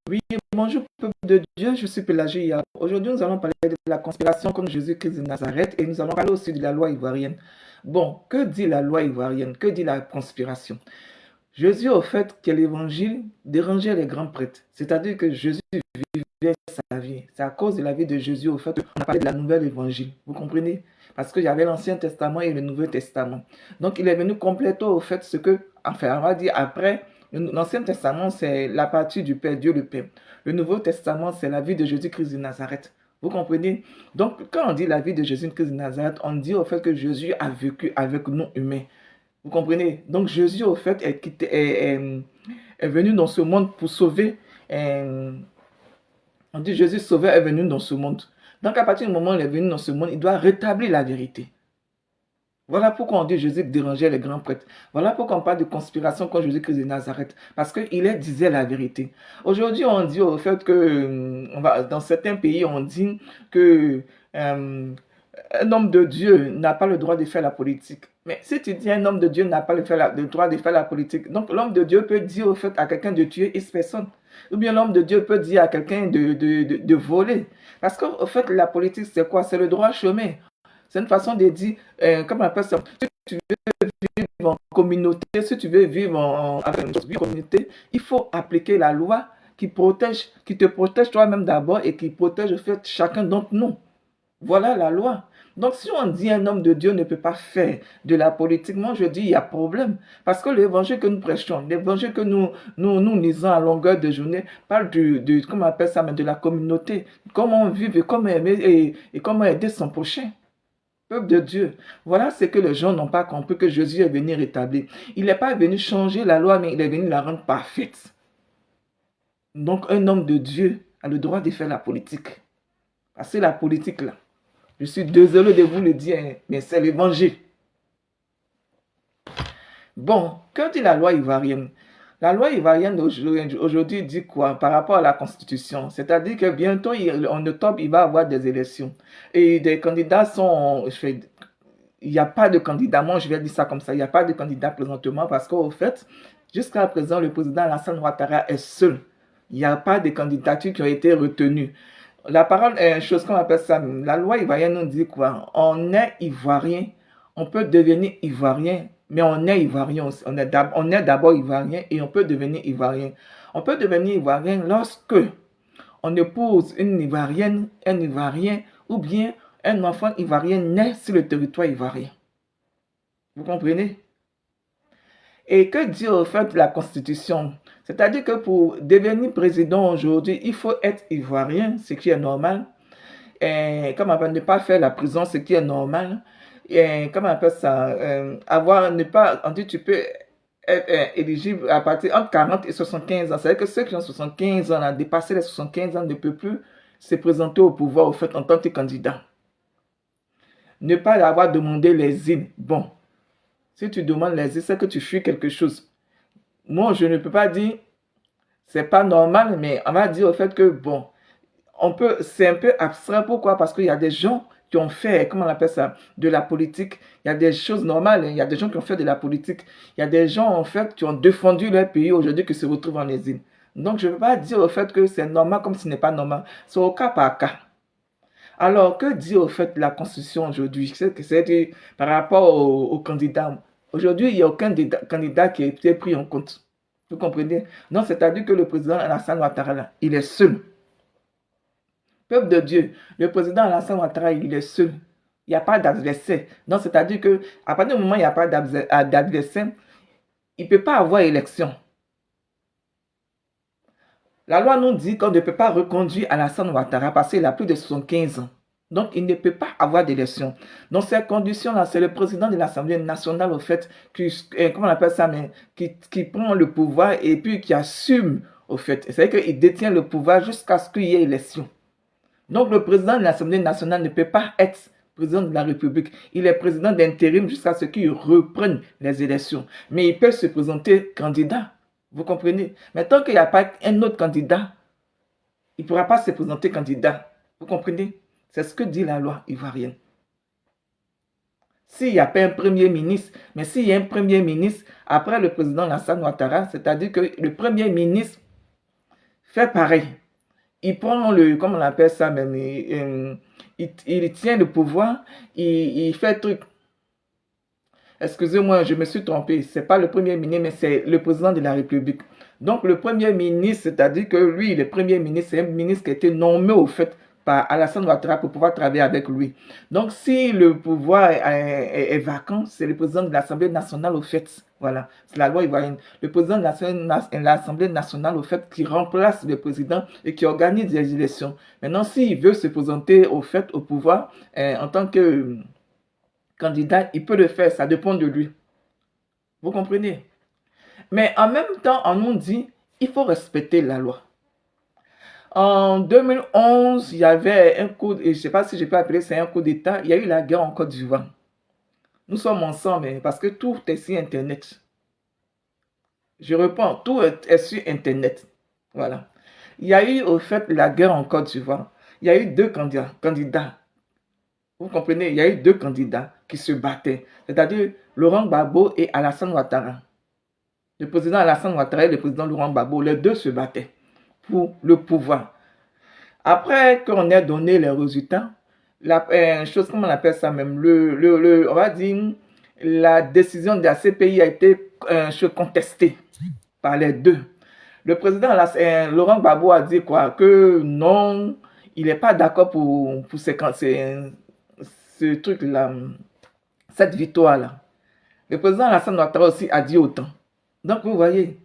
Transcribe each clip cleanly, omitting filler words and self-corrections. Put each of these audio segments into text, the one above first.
Oui, bonjour peuple de Dieu, je suis Pélagie. Aujourd'hui, nous allons parler de la conspiration contre Jésus-Christ de Nazareth et nous allons parler aussi de la loi ivoirienne. Bon, que dit la loi ivoirienne? Que dit la conspiration? Jésus, au fait, que l'évangile dérangeait les grands prêtres. C'est-à-dire que Jésus vivait sa vie. C'est à cause de la vie de Jésus, au fait, qu'on a parlé de la nouvelle évangile. Vous comprenez? Parce qu'il y avait l'Ancien Testament et le Nouveau Testament. Donc, il est venu compléter, au fait, ce que, enfin, on va dire après, l'Ancien Testament, c'est la partie du Père, Dieu le Père. Le Nouveau Testament, c'est la vie de Jésus-Christ de Nazareth. Vous comprenez? Donc, quand on dit la vie de Jésus-Christ de Nazareth, on dit au fait que Jésus a vécu avec nous humains. Vous comprenez? Donc Jésus, au fait, est venu dans ce monde pour sauver. On dit Jésus sauveur est venu dans ce monde. Donc à partir du moment où il est venu dans ce monde, il doit rétablir la vérité. Voilà pourquoi on dit Jésus dérangeait les grands prêtres. Voilà pourquoi on parle de conspiration contre Jésus-Christ de Nazareth. Parce qu'il disait la vérité. Aujourd'hui, on dit au fait que, dans certains pays, on dit que un homme de Dieu n'a pas le droit de faire la politique. Mais si tu dis un homme de Dieu n'a pas le droit de faire la politique, donc l'homme de Dieu peut dire au fait à quelqu'un de tuer X personne. Ou bien l'homme de Dieu peut dire à quelqu'un de voler. Parce qu'au fait, la politique, c'est quoi? C'est le droit chemin. C'est une façon de dire, comment on appelle ça? Si tu veux vivre en communauté, si tu veux vivre avec une communauté, il faut appliquer la loi qui te protège toi-même d'abord et qui protège au fait chacun d'entre nous. Voilà la loi. Donc, si on dit un homme de Dieu ne peut pas faire de la politique, moi je dis il y a problème. Parce que l'évangile que nous prêchons, l'évangile que nous lisons à longueur de journée, parle comment on appelle ça, mais de la communauté. Comment vivre et comment aimer et comment aider son prochain. Peuple de Dieu. Voilà ce que les gens n'ont pas compris que Jésus est venu rétablir. Il n'est pas venu changer la loi, mais il est venu la rendre parfaite. Donc, un homme de Dieu a le droit de faire la politique. Parce que la politique, là, je suis désolé de vous le dire, mais c'est l'évangile. Bon, que dit la loi ivoirienne? La loi ivoirienne aujourd'hui dit quoi par rapport à la Constitution? C'est-à-dire que bientôt, en octobre, il va y avoir des élections. Et des candidats sont... Il n'y a pas de candidat, moi je vais dire ça comme ça, il n'y a pas de candidat présentement parce qu'au fait, jusqu'à présent, le président Alassane Ouattara est seul. Il n'y a pas de candidatures qui ont été retenues. La parole est une chose qu'on appelle ça. La loi ivoirienne nous dit quoi? On est ivoirien, on peut devenir ivoirien, mais on est ivoirien aussi. On est d'abord ivoirien et on peut devenir ivoirien. On peut devenir ivoirien lorsque on épouse une ivoirienne, un ivoirien, ou bien un enfant ivoirien naît sur le territoire ivoirien. Vous comprenez? Et que dit au fait la Constitution? C'est-à-dire que pour devenir président aujourd'hui, il faut être ivoirien, ce qui est normal. Et comme on appelle, ne pas faire la prison, ce qui est normal. Et comme on appelle ça, on dit tu peux être éligible à partir entre 40 et 75 ans. C'est-à-dire que ceux qui ont 75 ans, là, dépassé les 75 ans, ne peuvent plus se présenter au pouvoir au fait en tant que candidat. Ne pas avoir demandé les îles. Bon, si tu demandes les îles, c'est que tu fuis quelque chose. Moi, je ne peux pas dire c'est pas normal, mais on va dire au fait que bon, c'est un peu abstrait. Pourquoi? Parce qu'il y a des gens qui ont fait, comment on appelle ça, de la politique. Il y a des choses normales, hein. Il y a des gens qui ont fait de la politique. Il y a des gens, en fait, qui ont défendu leur pays aujourd'hui qui se retrouvent en exil. Donc, je ne peux pas dire au fait que c'est normal comme ce n'est pas normal. C'est au cas par cas. Alors, que dit au fait la Constitution aujourd'hui? C'est par rapport aux candidats. Aujourd'hui, il n'y a aucun candidat qui a été pris en compte. Vous comprenez? Non, c'est-à-dire que le président Alassane Ouattara, il est seul. Peuple de Dieu, le président Alassane Ouattara, il est seul. Il n'y a pas d'adversaire. Donc, c'est-à-dire qu'à partir du moment où il n'y a pas d'adversaire, il ne peut pas avoir élection. La loi nous dit qu'on ne peut pas reconduire Alassane Ouattara parce qu'il a plus de 75 ans. Donc, il ne peut pas avoir d'élection. Dans ces conditions-là, c'est le président de l'Assemblée nationale, au fait, comment on appelle ça, mais qui prend le pouvoir et puis qui assume, au fait. C'est-à-dire qu'il détient le pouvoir jusqu'à ce qu'il y ait élection. Donc, le président de l'Assemblée nationale ne peut pas être président de la République. Il est président d'intérim jusqu'à ce qu'il reprenne les élections. Mais il peut se présenter candidat. Vous comprenez? Mais tant qu'il n'y a pas un autre candidat, il ne pourra pas se présenter candidat. Vous comprenez? C'est ce que dit la loi ivoirienne. S'il n'y a pas un premier ministre, mais s'il y a un premier ministre, après le président Alassane Ouattara, c'est-à-dire que le premier ministre fait pareil. Il prend le, comment on appelle ça même, il tient le pouvoir, il fait truc. Excusez-moi, je me suis trompé. C'est pas le premier ministre, mais c'est le président de la République. Donc, le premier ministre, c'est-à-dire que lui, le premier ministre, c'est un ministre qui a été nommé au fait par Alassane Ouattara pour pouvoir travailler avec lui. Donc, si le pouvoir est vacant, c'est le président de l'Assemblée nationale au fait. Voilà, c'est la loi ivoirienne. Le président de l'Assemblée nationale au fait qui remplace le président et qui organise les élections. Maintenant, s'il veut se présenter au fait au pouvoir en tant que candidat, il peut le faire, ça dépend de lui. Vous comprenez? Mais en même temps, on nous dit, il faut respecter la loi. En 2011, il y avait un coup, et je ne sais pas si je peux appeler ça un coup d'État, il y a eu la guerre en Côte d'Ivoire. Nous sommes ensemble parce que tout est sur Internet. Je réponds, tout est sur Internet. Voilà. Il y a eu au fait la guerre en Côte d'Ivoire. Il y a eu deux candidats. Vous comprenez? Il y a eu deux candidats qui se battaient. C'est-à-dire Laurent Gbagbo et Alassane Ouattara. Le président Alassane Ouattara et le président Laurent Gbagbo, les deux se battaient pour le pouvoir. Après qu'on ait donné les résultats, la chose, comment on appelle ça même, on va dire, la décision de la CPI a été contestée par les deux. Le président Laurent Gbagbo a dit quoi? Que non, il n'est pas d'accord pour ce truc-là, cette victoire-là. Le président Alassane Ouattara aussi a dit autant. Donc, vous voyez,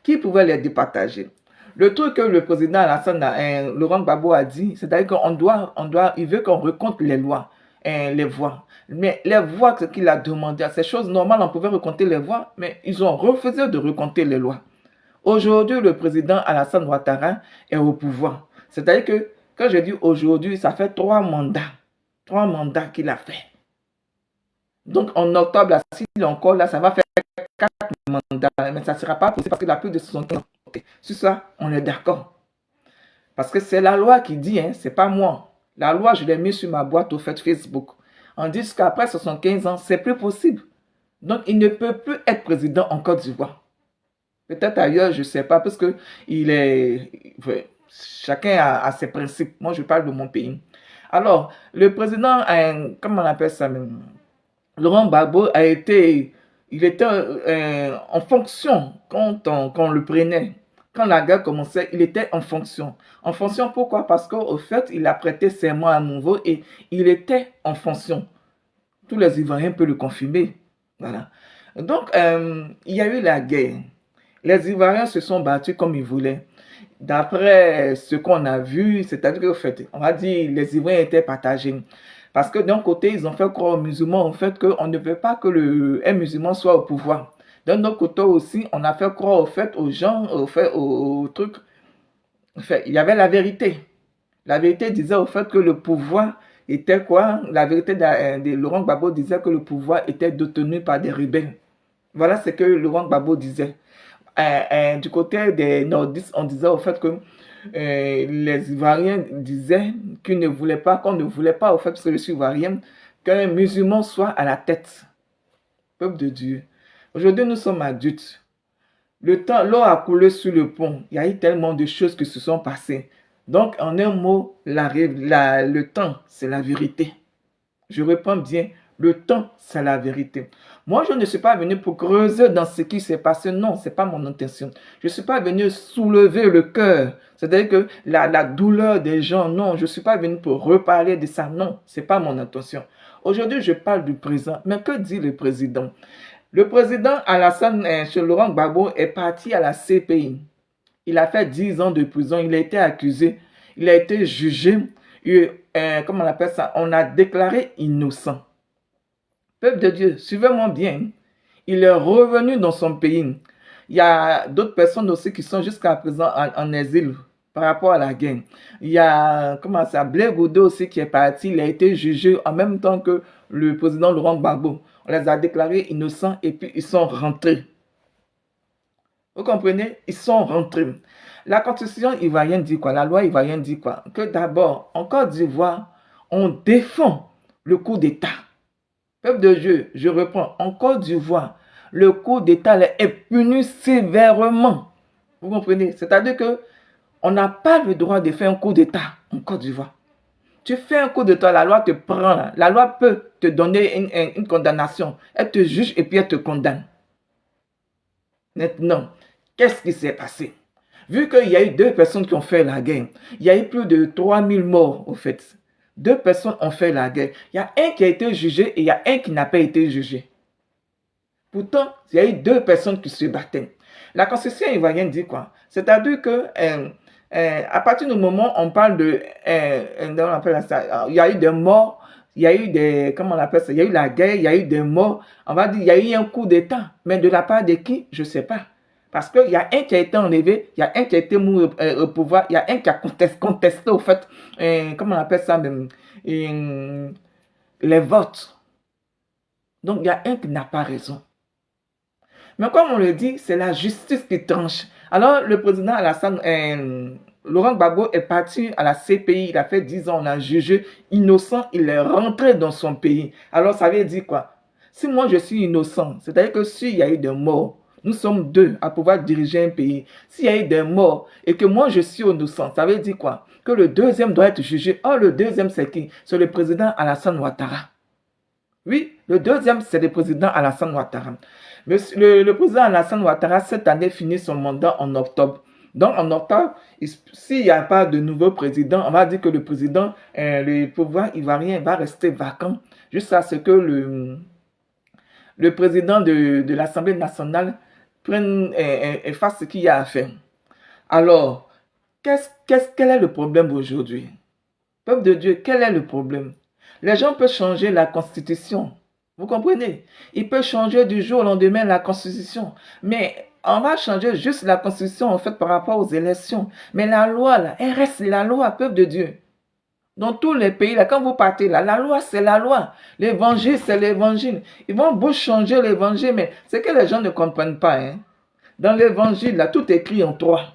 qui pouvait les départager? Le truc que le président Laurent Gbagbo a dit, c'est-à-dire il veut qu'on recompte les lois, les voix. Mais les voix qu'il a demandé, à ces choses normales, on pouvait recompter les voix, mais ils ont refusé de recompter les lois. Aujourd'hui, le président Alassane Ouattara est au pouvoir. C'est-à-dire que, quand je dis aujourd'hui, ça fait 3 mandats qu'il a fait. Donc, en octobre, là, s'il est encore là, ça va faire 4 mandats. Mais ça ne sera pas possible parce qu'il a plus de 75 ans. Sur ça, on est d'accord. Parce que c'est la loi qui dit, hein, c'est pas moi. La loi, je l'ai mis sur ma boîte au fait Facebook. On dit qu'après 75 ans, c'est plus possible. Donc, il ne peut plus être président en Côte d'Ivoire. Peut-être ailleurs, je ne sais pas, parce que chacun a ses principes. Moi, je parle de mon pays. Alors, le président, comment on appelle ça même? Laurent Gbagbo il était en fonction quand on le prenait. Quand la guerre commençait, il était en fonction. En fonction, pourquoi? Parce qu'au fait, il a prêté serment à nouveau et il était en fonction. Tous les Ivoiriens peuvent le confirmer. Voilà. Donc, il y a eu la guerre. Les Ivoiriens se sont battus comme ils voulaient. D'après ce qu'on a vu, c'est-à-dire qu'au fait, on va dire les Ivoiriens étaient partagés. Parce que d'un côté, ils ont fait croire aux musulmans en fait qu'on ne veut pas que un musulman soit au pouvoir. D'un autre côté aussi, on a fait croire au fait aux gens, au truc. En fait, il y avait la vérité. La vérité disait au fait que le pouvoir était quoi? La vérité de Laurent Gbagbo disait que le pouvoir était détenu par des rebelles. Voilà ce que Laurent Gbagbo disait. Du côté des nordistes, on disait au fait que les Ivoiriens disaient qu'on ne voulait pas, au fait, parce que je suis Ivoirien, qu'un musulman soit à la tête. Peuple de Dieu. Aujourd'hui, nous sommes adultes. L'eau a coulé sur le pont. Il y a eu tellement de choses qui se sont passées. Donc, en un mot, le temps, c'est la vérité. Je réponds bien, le temps, c'est la vérité. Moi, je ne suis pas venu pour creuser dans ce qui s'est passé. Non, ce n'est pas mon intention. Je ne suis pas venu soulever le cœur. C'est-à-dire que la douleur des gens, non. Je ne suis pas venu pour reparler de ça. Non, ce n'est pas mon intention. Aujourd'hui, je parle du présent. Mais que dit le président? Le président Alassane Laurent Gbagbo est parti à la CPI. Il a fait 10 ans de prison. Il a été accusé. Il a été jugé. Comment on appelle ça? On a déclaré innocent. Peuple de Dieu, suivez-moi bien. Il est revenu dans son pays. Il y a d'autres personnes aussi qui sont jusqu'à présent en exil par rapport à la guerre. Il y a, Blaise Goudé aussi qui est parti. Il a été jugé en même temps que le président Laurent Gbagbo. On les a déclarés innocents et puis ils sont rentrés. Vous comprenez? Ils sont rentrés. La constitution ivoirienne dit quoi? La loi ivoirienne dit quoi? Que d'abord, en Côte d'Ivoire, on défend le coup d'État. Peuple de Dieu, je reprends. En Côte d'Ivoire, le coup d'État est puni sévèrement. Vous comprenez? C'est-à-dire que On n'a pas le droit de faire un coup d'État en Côte d'Ivoire. Tu fais un coup d'État, la loi te prend là. La loi peut te donner une condamnation. Elle te juge et puis elle te condamne. Maintenant, qu'est-ce qui s'est passé? Vu qu'il y a eu 2 personnes qui ont fait la guerre, il y a eu plus de 3000 morts au fait. 2 personnes ont fait la guerre. Il y a un qui a été jugé et il y a un qui n'a pas été jugé. Pourtant, il y a eu 2 personnes qui se battaient. La constitution ivoirienne dit quoi? C'est-à-dire que à partir du moment où on parle de, on appelle ça, il y a eu des morts, il y a eu des, comment on appelle ça, il y a eu la guerre, il y a eu des morts, on va dire, il y a eu un coup d'État, mais de la part de qui? Je ne sais pas. Parce qu'il y a un qui a été enlevé, il y a un qui a été mis au pouvoir, il y a un qui a contesté au fait, comment on appelle ça même, les votes. Donc il y a un qui n'a pas raison. Mais comme on le dit, c'est la justice qui tranche. Alors, le président Alassane, Laurent Gbagbo est parti à la CPI, il a fait 10 ans, on a jugé innocent, il est rentré dans son pays. Alors, ça veut dire quoi? Si moi je suis innocent, c'est-à-dire que s'il y a eu des morts, nous sommes 2 à pouvoir diriger un pays. S'il y a eu des morts et que moi je suis innocent, ça veut dire quoi? Que le deuxième doit être jugé. Or, le deuxième, c'est qui? C'est le président Alassane Ouattara. Oui, le deuxième, c'est le président Alassane Ouattara. Le président Alassane Ouattara, cette année, finit son mandat en octobre. Donc, en octobre, s'il n'y a pas de nouveau président, on va dire que le président, le pouvoir ivoirien va rester vacant jusqu'à ce que le président de l'Assemblée nationale prenne et fasse ce qu'il y a à faire. Alors, quel est le problème aujourd'hui? Peuple de Dieu, quel est le problème? Les gens peuvent changer la constitution. Vous comprenez? Ils peuvent changer du jour au lendemain la constitution. Mais on va changer juste la constitution en fait par rapport aux élections. Mais la loi, là, elle reste la loi, peuple de Dieu. Dans tous les pays, là, quand vous partez là, la loi, c'est la loi. L'évangile, c'est l'évangile. Ils vont vous changer l'évangile, mais c'est que les gens ne comprennent pas. Hein. Dans l'évangile, là, tout est écrit en 3.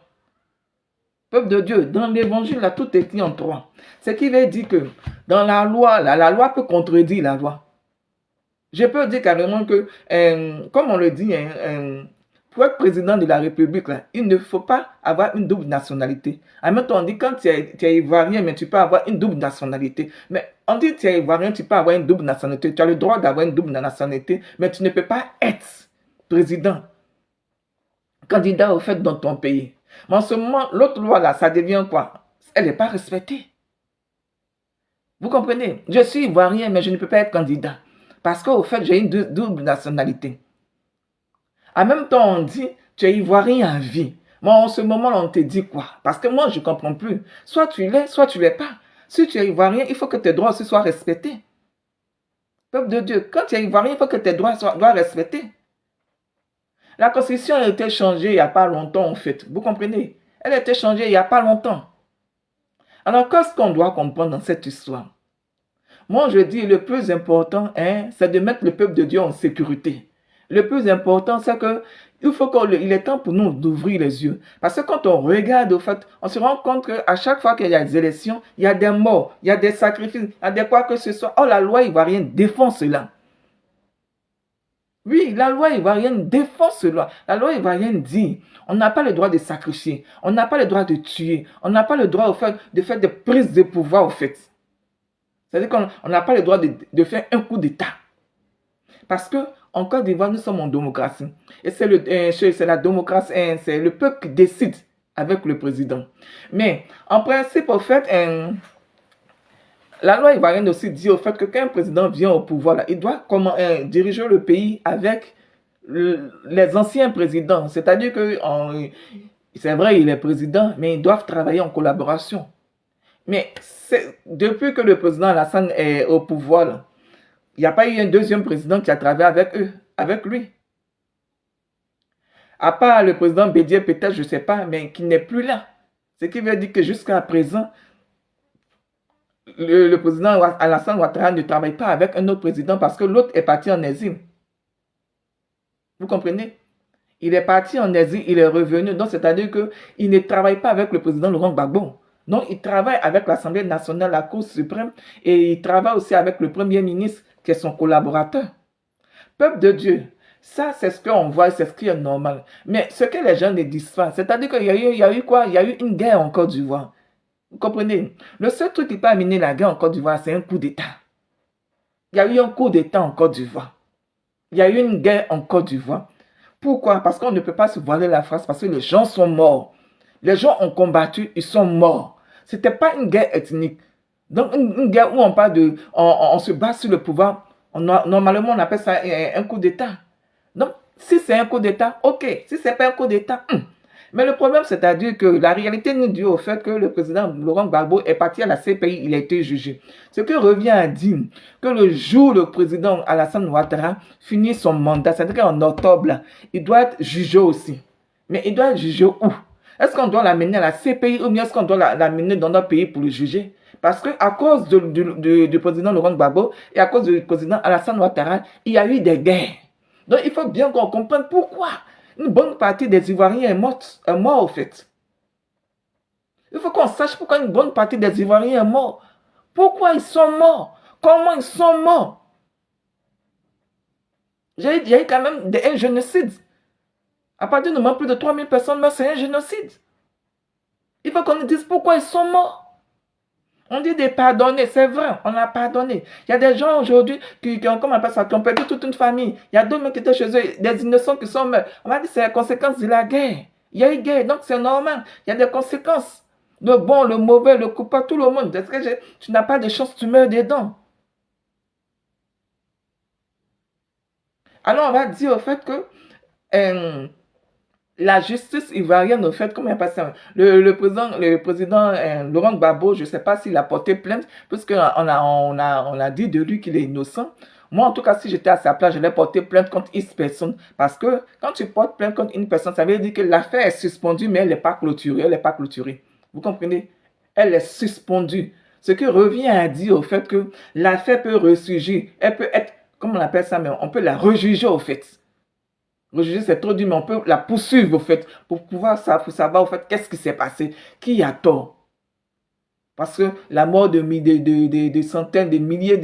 Peuple de Dieu, dans l'évangile, là, tout est écrit en 3. Ce qui veut dire que dans la loi, là, la loi peut contredire la loi. Je peux dire carrément que, comme on le dit, pour être président de la République, là, il ne faut pas avoir une double nationalité. En même temps, on dit quand tu es ivoirien, mais tu peux avoir une double nationalité. Mais on dit que tu es ivoirien, tu peux avoir une double nationalité. Tu as le droit d'avoir une double nationalité, mais tu ne peux pas être président, candidat au fait dans ton pays. Mais en ce moment, l'autre loi là, ça devient quoi? Elle n'est pas respectée. Vous comprenez? Je suis ivoirien, mais je ne peux pas être candidat. Parce qu'au fait, j'ai une double nationalité. En même temps, on dit, tu es ivoirien à vie. Mais en ce moment, on te dit quoi? Parce que moi, je ne comprends plus. Soit tu l'es, soit tu ne l'es pas. Si tu es ivoirien, il faut que tes droits aussi soient respectés. Peuple de Dieu, quand tu es ivoirien, il faut que tes droits soient respectés. La constitution a été changée il n'y a pas longtemps, en fait. Vous comprenez? Elle a été changée il n'y a pas longtemps. Alors, qu'est-ce qu'on doit comprendre dans cette histoire? Moi, je dis, le plus important, c'est de mettre le peuple de Dieu en sécurité. Le plus important, c'est que il est temps pour nous d'ouvrir les yeux. Parce que quand on regarde, au fait, on se rend compte qu'à chaque fois qu'il y a des élections, il y a des morts, il y a des sacrifices, il y a des quoi que ce soit. Oh, la loi ivoirienne défend cela. Oui, la loi ivoirienne défend cela. La loi ivoirienne dit, on n'a pas le droit de sacrifier, on n'a pas le droit de tuer, on n'a pas le droit de faire des prises de pouvoir, au fait. C'est-à-dire qu'on n'a pas le droit de faire un coup d'État. Parce qu'en Côte d'Ivoire, nous sommes en démocratie. Et c'est la démocratie, c'est le peuple qui décide avec le président. Mais en principe, au fait, la loi ivoirienne aussi dit au fait que quand un président vient au pouvoir, là, il doit diriger le pays avec les anciens présidents. C'est-à-dire que c'est vrai, il est président, mais ils doivent travailler en collaboration. Mais depuis que le président Alassane est au pouvoir, là, il n'y a pas eu un deuxième président qui a travaillé avec lui. À part le président Bédier, peut-être, je ne sais pas, mais qui n'est plus là. Ce qui veut dire que jusqu'à présent, le président Alassane Ouattara ne travaille pas avec un autre président parce que l'autre est parti en exil. Vous comprenez? Il est parti en exil, il est revenu. Donc, c'est-à-dire qu'il ne travaille pas avec le président Laurent Gbagbo. Non, il travaille avec l'Assemblée nationale, la Cour suprême, et il travaille aussi avec le Premier ministre, qui est son collaborateur. Peuple de Dieu, Ça, c'est ce qu'on voit, c'est ce qui est normal. Mais ce que les gens ne disent pas, c'est-à-dire qu'il y a eu quoi? Il y a eu une guerre en Côte d'Ivoire. Vous comprenez? Le seul truc qui peut amener la guerre en Côte d'Ivoire, c'est un coup d'État. Il y a eu un coup d'État en Côte d'Ivoire. Il y a eu une guerre en Côte d'Ivoire. Pourquoi? Parce qu'on ne peut pas se voiler la face, parce que les gens sont morts. Les gens ont combattu, ils sont morts. Ce n'était pas une guerre ethnique. Donc, une guerre où on parle de. On se bat sur le pouvoir. Normalement, on appelle ça un coup d'État. Donc, si c'est un coup d'État, ok. Si ce n'est pas un coup d'État, Mais le problème, c'est-à-dire que la réalité nous dit au fait que le président Laurent Gbagbo est parti à la CPI, il a été jugé. Ce qui revient à dire que le jour où le président Alassane Ouattara finit son mandat, c'est-à-dire qu'en octobre, là, il doit être jugé aussi. Mais il doit être jugé où? Est-ce qu'on doit l'amener à la CPI ou bien est-ce qu'on doit l'amener dans notre pays pour le juger? Parce qu'à cause du président Laurent Gbagbo et à cause du président Alassane Ouattara, il y a eu des guerres. Donc il faut bien qu'on comprenne pourquoi une bonne partie des Ivoiriens est mort au fait. Il faut qu'on sache pourquoi une bonne partie des Ivoiriens est mort. Pourquoi ils sont morts? Comment ils sont morts? Il y a eu quand même un génocide. À partir du moment où plus de 3000 personnes meurent, c'est un génocide. Il faut qu'on nous dise pourquoi ils sont morts. On dit de pardonner, c'est vrai, on a pardonné. Il y a des gens aujourd'hui qui ont perdu toute une famille. Il y a d'autres qui étaient chez eux, des innocents qui sont morts. On va dire que c'est la conséquence de la guerre. Il y a eu guerre, donc c'est normal. Il y a des conséquences. Le bon, le mauvais, le coupable, tout le monde. Est-ce que tu n'as pas de chance, tu meurs dedans. Alors on va dire au fait que la justice ivoirienne, au fait, comment il passe ça? Le président Laurent Gbagbo, je ne sais pas s'il a porté plainte, puisqu'on on a dit de lui qu'il est innocent. Moi, en tout cas, si j'étais à sa place, je l'ai porté plainte contre une personne. Parce que quand tu portes plainte contre une personne, ça veut dire que l'affaire est suspendue, mais elle n'est pas clôturée. Elle n'est pas clôturée. Vous comprenez? Elle est suspendue. Ce qui revient à dire au fait que l'affaire peut ressurgir. Elle peut être, comment on appelle ça, mais on peut la rejuger au fait. Rejuger, c'est trop dur, mais on peut la poursuivre, au fait, pour pouvoir savoir, au fait, qu'est-ce qui s'est passé, qui a tort. Parce que la mort de centaines, de milliers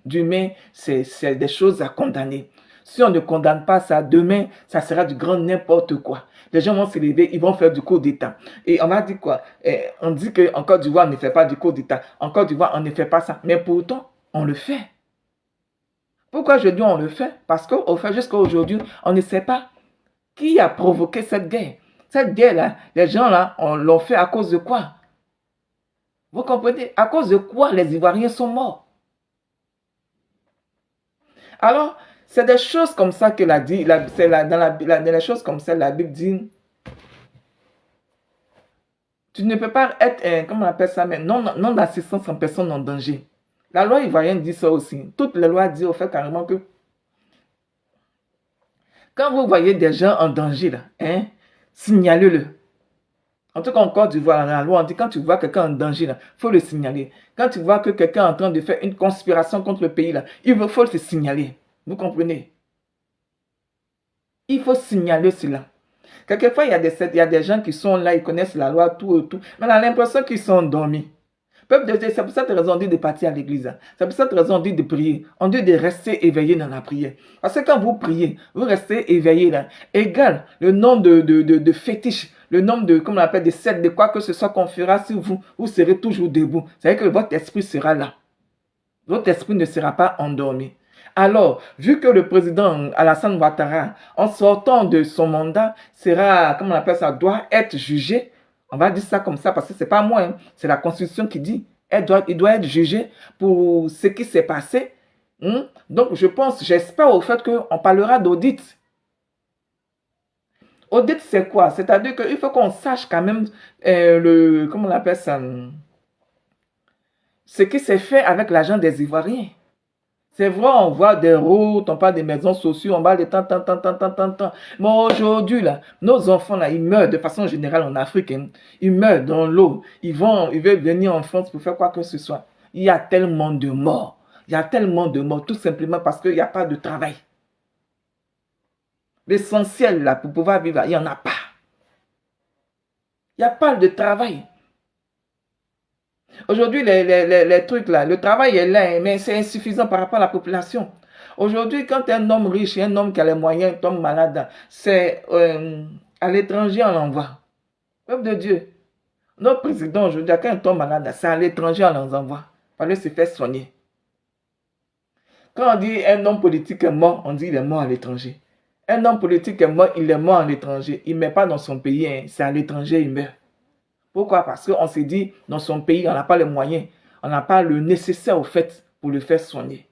d'humains, c'est des choses à condamner. Si on ne condamne pas ça, demain, ça sera du grand n'importe quoi. Les gens vont se lever, ils vont faire du coup d'État. Et on va dire quoi? On dit qu'en Côte d'Ivoire, on ne fait pas du coup d'État. En Côte d'Ivoire, on ne fait pas ça. Mais pourtant, on le fait. Pourquoi je dis on le fait? Parce qu'au fait, jusqu'à aujourd'hui, on ne sait pas qui a provoqué cette guerre. Cette guerre-là, les gens là, on l'ont fait à cause de quoi? Vous comprenez? À cause de quoi les Ivoiriens sont morts? Alors, c'est des choses comme ça que la dit, dans les choses comme ça, la Bible dit, tu ne peux pas être, comment on appelle ça, mais non d'assistance en personne en danger. La loi ivoirienne dit ça aussi. Toutes les lois disent au fait carrément que quand vous voyez des gens en danger, là, signalez-le. En tout cas, en Côte d'Ivoire, dans la loi, on dit quand tu vois quelqu'un en danger, il faut le signaler. Quand tu vois que quelqu'un est en train de faire une conspiration contre le pays, là, il faut le signaler. Vous comprenez? Il faut signaler cela. Quelquefois, il y a des gens qui sont là, ils connaissent la loi, tout, tout, mais on a l'impression qu'ils sont endormis. C'est pour cette raison on dit de partir à l'église. C'est pour cette raison on dit de prier. On dit de rester éveillé dans la prière. Parce que quand vous priez, vous restez éveillé là. Égal le nombre de fétiches, le nombre de, comment on appelle, de sectes, de quoi que ce soit qu'on fera si vous serez toujours debout. C'est-à-dire que votre esprit sera là. Votre esprit ne sera pas endormi. Alors, vu que le président Alassane Ouattara, en sortant de son mandat, sera, comment on appelle ça, doit être jugé. On va dire ça comme ça parce que ce n'est pas moi, hein. C'est la Constitution qui dit. Il doit être jugé pour ce qui s'est passé. Donc, j'espère au fait qu'on parlera d'audit. Audit, c'est quoi? C'est-à-dire qu'il faut qu'on sache quand même comment on appelle ça, ce qui s'est fait avec l'argent des Ivoiriens. C'est vrai, on voit des routes, on parle des maisons sociales, on parle de tant. Mais aujourd'hui, là, nos enfants, là, ils meurent de façon générale en Afrique. Hein. Ils meurent dans l'eau. Ils veulent venir en France pour faire quoi que ce soit. Il y a tellement de morts. Il y a tellement de morts, tout simplement parce qu'il n'y a pas de travail. L'essentiel, là, pour pouvoir vivre, il n'y en a pas. Il n'y a pas de travail. Aujourd'hui, les trucs là, le travail est là, mais c'est insuffisant par rapport à la population. Aujourd'hui, quand un homme riche et un homme qui a les moyens tombe malade, c'est à l'étranger on l'envoie. Peuple de Dieu. Notre président aujourd'hui, quand il tombe malade, c'est à l'étranger on les envoie. Pour aller se faire soigner. Quand on dit un homme politique est mort, on dit il est mort à l'étranger. Un homme politique est mort, il est mort à l'étranger. Il ne meurt pas dans son pays, hein. C'est à l'étranger il meurt. Pourquoi? Parce qu'on s'est dit, dans son pays, on n'a pas les moyens. On n'a pas le nécessaire au fait pour le faire soigner.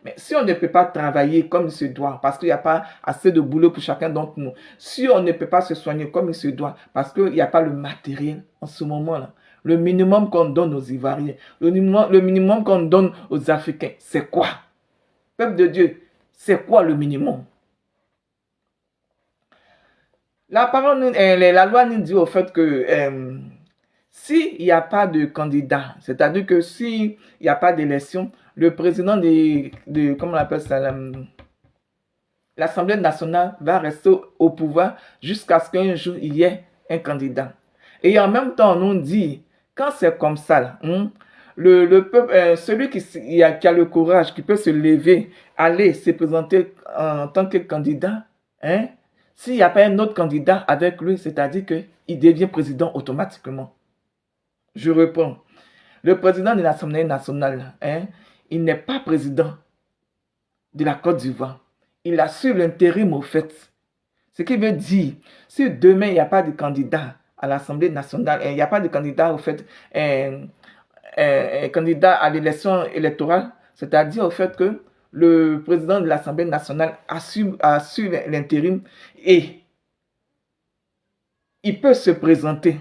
Mais si on ne peut pas travailler comme il se doit, parce qu'il n'y a pas assez de boulot pour chacun d'entre nous, si on ne peut pas se soigner comme il se doit, parce qu'il n'y a pas le matériel en ce moment-là, le minimum qu'on donne aux Ivoiriens, le minimum qu'on donne aux Africains, c'est quoi? Peuple de Dieu, c'est quoi le minimum? La loi nous dit au fait que s'il n'y a pas de candidat, c'est-à-dire que s'il n'y a pas d'élection, le président comment on appelle ça, l'Assemblée nationale va rester au pouvoir jusqu'à ce qu'un jour il y ait un candidat. Et en même temps, on nous dit, quand c'est comme ça, le peuple, celui qui a le courage, qui peut se lever, aller se présenter en tant que candidat, s'il n'y a pas un autre candidat avec lui, c'est-à-dire qu'il devient président automatiquement. Je réponds. Le président de l'Assemblée nationale, il n'est pas président de la Côte d'Ivoire. Il assure l'intérim au fait. Ce qui veut dire, si demain il n'y a pas de candidat à l'Assemblée nationale, il n'y a pas de candidat au fait, candidat à l'élection électorale, c'est-à-dire au fait que le président de l'Assemblée nationale assure l'intérim et il peut se présenter.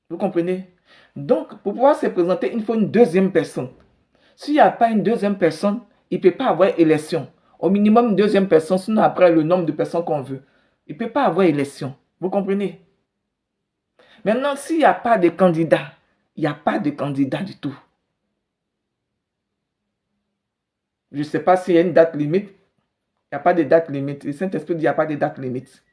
Vous comprenez? Donc, pour pouvoir se présenter, il faut une deuxième personne. S'il n'y a pas une deuxième personne, il ne peut pas avoir élection. Au minimum, une deuxième personne, sinon après le nombre de personnes qu'on veut. Il ne peut pas avoir élection. Vous comprenez? Maintenant, s'il n'y a pas de candidat, il n'y a pas de candidat du tout. Je ne sais pas s'il y a une date limite. Il n'y a pas de date limite. Le Saint-Esprit dit qu'il n'y a pas de date limite.